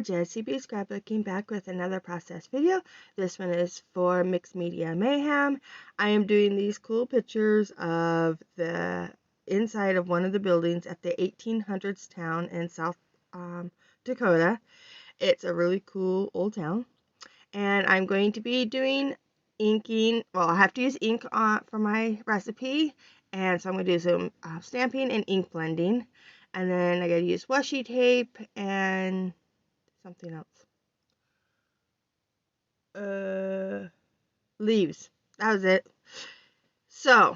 JCB Scrapbooking, back with another process video. This one is for Mixed Media Mayhem. I am doing these cool pictures of the inside of one of the buildings at the 1800s town in South Dakota. It's a really cool old town. And I'm going to be doing inking. Well, I have to use ink for my recipe. And so I'm going to do some stamping and ink blending. And then I got to use washi tape and something else. Leaves. That was it. So,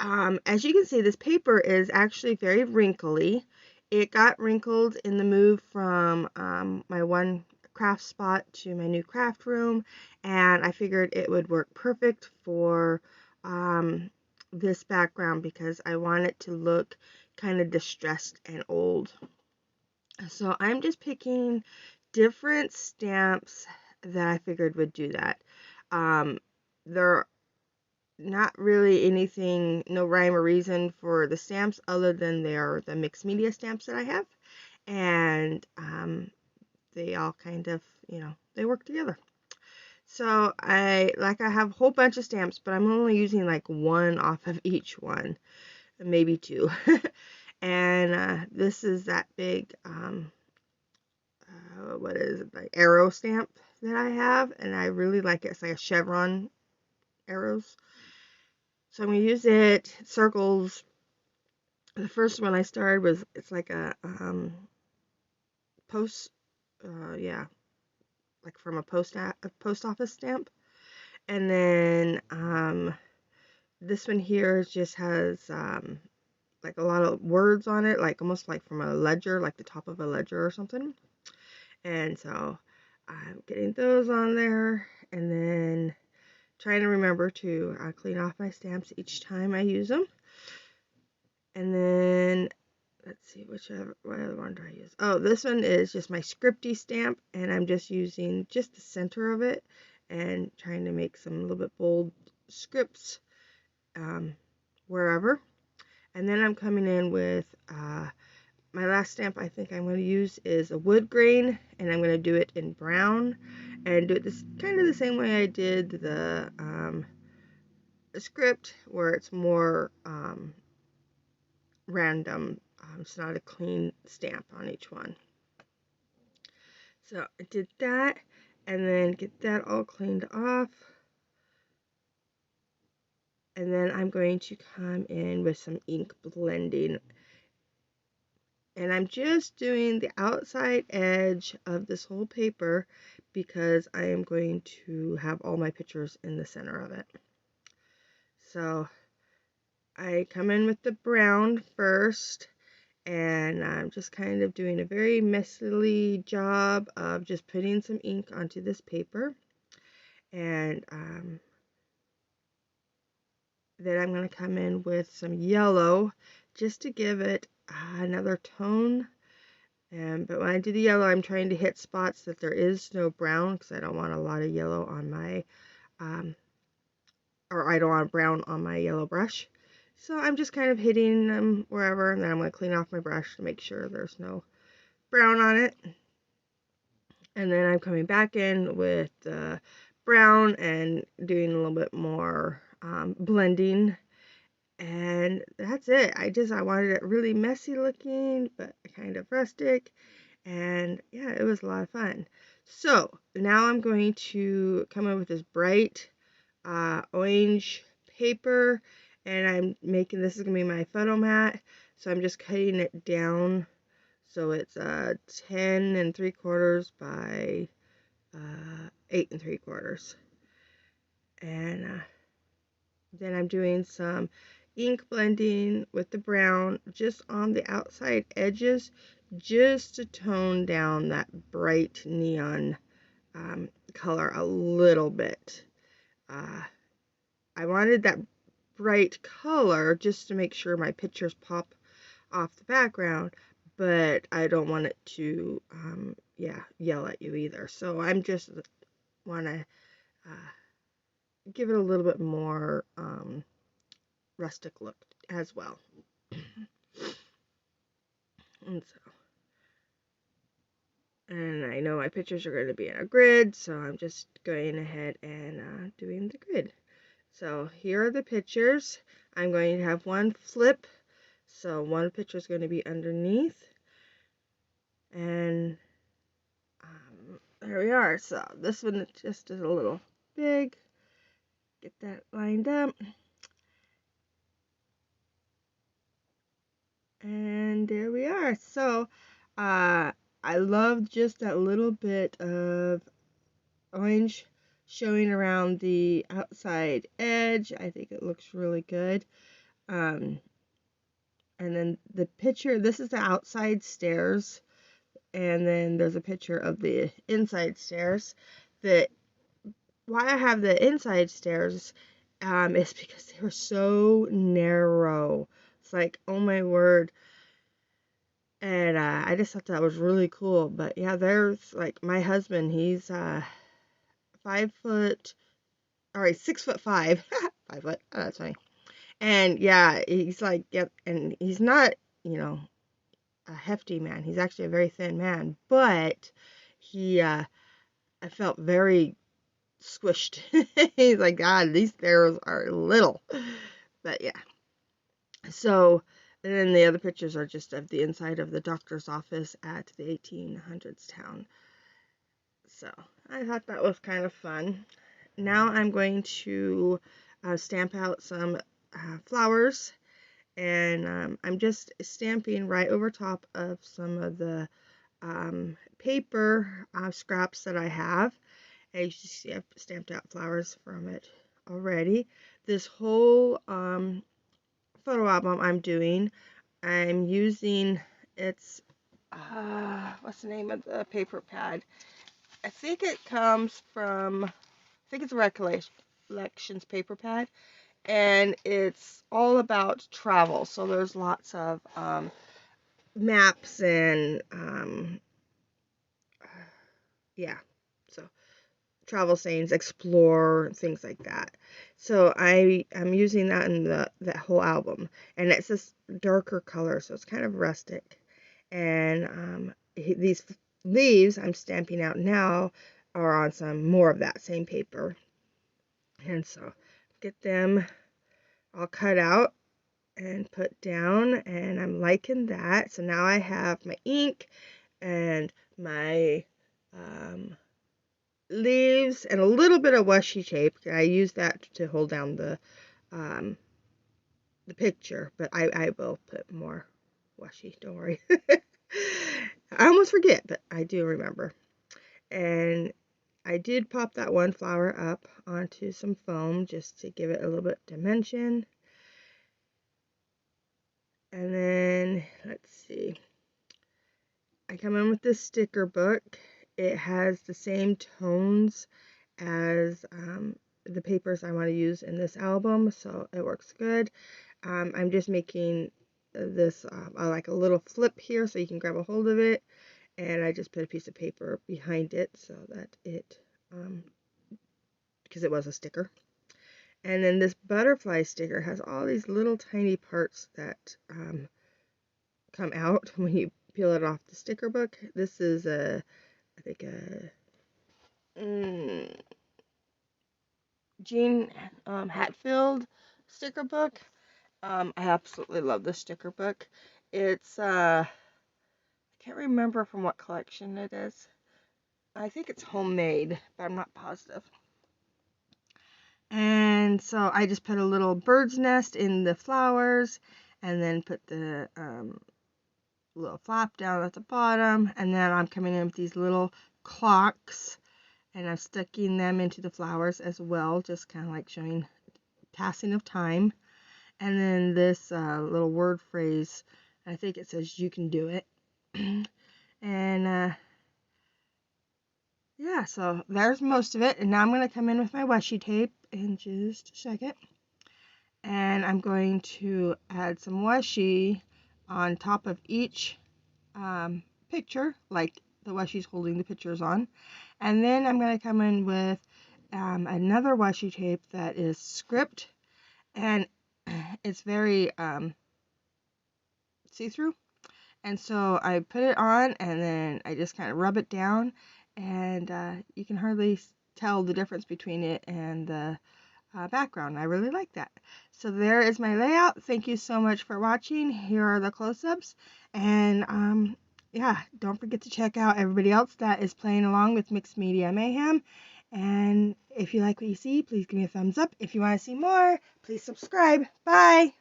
as you can see, this paper is actually very wrinkly. It got wrinkled in the move from my one craft spot to my new craft room, and I figured it would work perfect for this background because I want it to look kind of distressed and old. So I'm just picking different stamps that I figured would do that. They're not really anything, no rhyme or reason for the stamps other than they are the mixed media stamps that I have. And they all kind of, they work together. So I have a whole bunch of stamps, but I'm only using like one off of each one, maybe two. And this is that big, what is it, like arrow stamp that I have, and I really like it. It's like a chevron arrows. So I'm going to use it. Circles. The first one I started was, it's like a post, yeah, like from a post office stamp. And then this one here just has like a lot of words on it, like almost like from a ledger, like the top of a ledger or something. And so I'm getting those on there, and then trying to remember to clean off my stamps each time I use them. And then let's see, what other one do I use? Oh, this one is just my scripty stamp, and I'm just using just the center of it and trying to make some little bit bold scripts wherever. And then I'm coming in with my last stamp I think I'm going to use is a wood grain, and I'm going to do it in brown and do it this kind of the same way I did the script, where it's more random. It's not a clean stamp on each one. So I did that, and then get that all cleaned off. And then I'm going to come in with some ink blending. And I'm just doing the outside edge of this whole paper because I am going to have all my pictures in the center of it. So I come in with the brown first, and I'm just kind of doing a very messily job of just putting some ink onto this paper. And then I'm going to come in with some yellow just to give it another tone. But when I do the yellow, I'm trying to hit spots that there is no brown, because I don't want a lot of yellow on my, or I don't want brown on my yellow brush. So I'm just kind of hitting them wherever, and then I'm going to clean off my brush to make sure there's no brown on it. And then I'm coming back in with the brown and doing a little bit more blending. And that's it. I wanted it really messy looking, but kind of rustic. And yeah, it was a lot of fun. So now I'm going to come in with this bright orange paper, and I'm making, this is going to be my photo mat. So I'm just cutting it down. So it's 10 3/4 by 8 3/4. And then I'm doing some ink blending with the brown just on the outside edges, just to tone down that bright neon color a little bit. I wanted that bright color just to make sure my pictures pop off the background, but I don't want it to yell at you either. So I'm just want to give it a little bit more rustic look as well. And And I know my pictures are going to be in a grid, so I'm just going ahead and doing the grid. So here are the pictures. I'm going to have one flip, so one picture is going to be underneath. And there we are. So this one just is a little big. Get that lined up. And there we are. So I love just that little bit of orange showing around the outside edge. I think it looks really good. And then the picture, this is the outside stairs. And then there's a picture of the inside stairs. Why I have the inside stairs is because they were so narrow. It's like, oh my word. And I just thought that was really cool. But yeah, there's like my husband, he's 5'5". 5 foot. Oh, that's funny. And yeah, he's like, yep, and he's not, a hefty man. He's actually a very thin man, but I felt very squished. He's like, God, these stairs are little. But yeah. So, and then the other pictures are just of the inside of the doctor's office at the 1800s town. So, I thought that was kind of fun. Now I'm going to stamp out some flowers, and I'm just stamping right over top of some of the paper scraps that I have. As you see, I've stamped out flowers from it already. This whole photo album I'm using, it's, what's the name of the paper pad? I think it comes from, I think it's a Recollections paper pad, and it's all about travel. So there's lots of maps and, yeah, so travel sayings, explore, things like that. So I'm using that in that whole album, and it's this darker color, so it's kind of rustic. And these leaves I'm stamping out now are on some more of that same paper, and so get them all cut out and put down, and I'm liking that. So now I have my ink and my leaves and a little bit of washi tape. I use that to hold down the picture, but I will put more washi, don't worry. I almost forget, but I do remember. And I did pop that one flower up onto some foam just to give it a little bit of dimension. And then, let's see, I come in with this sticker book. It has the same tones as the papers I want to use in this album, so it works good. I'm just making this like a little flip here so you can grab a hold of it, and I just put a piece of paper behind it so that it, because it was a sticker. And then this butterfly sticker has all these little tiny parts that come out when you peel it off the sticker book. This is I think Jean Hatfield sticker book. I absolutely love this sticker book. It's I can't remember from what collection it is. I think it's homemade, but I'm not positive. And so I just put a little bird's nest in the flowers, and then put the little flap down at the bottom, and then I'm coming in with these little clocks, and I'm sticking them into the flowers as well, just kind of like showing passing of time. And then this little word phrase, I think it says you can do it. And yeah, so there's most of it. And now I'm going to come in with my washi tape in just a second. And I'm going to add some washi on top of each picture, like the washi's holding the pictures on. And then I'm going to come in with another washi tape that is script, and it's very see-through, And so I put it on, and then I just kind of rub it down, and you can hardly tell the difference between it and the background. I really like that. So there is my layout. Thank you so much for watching. Here are the close-ups, and yeah, don't forget to check out everybody else that is playing along with Mixed Media Mayhem. And if you like what you see, please give me a thumbs up. If you want to see more, please subscribe. Bye!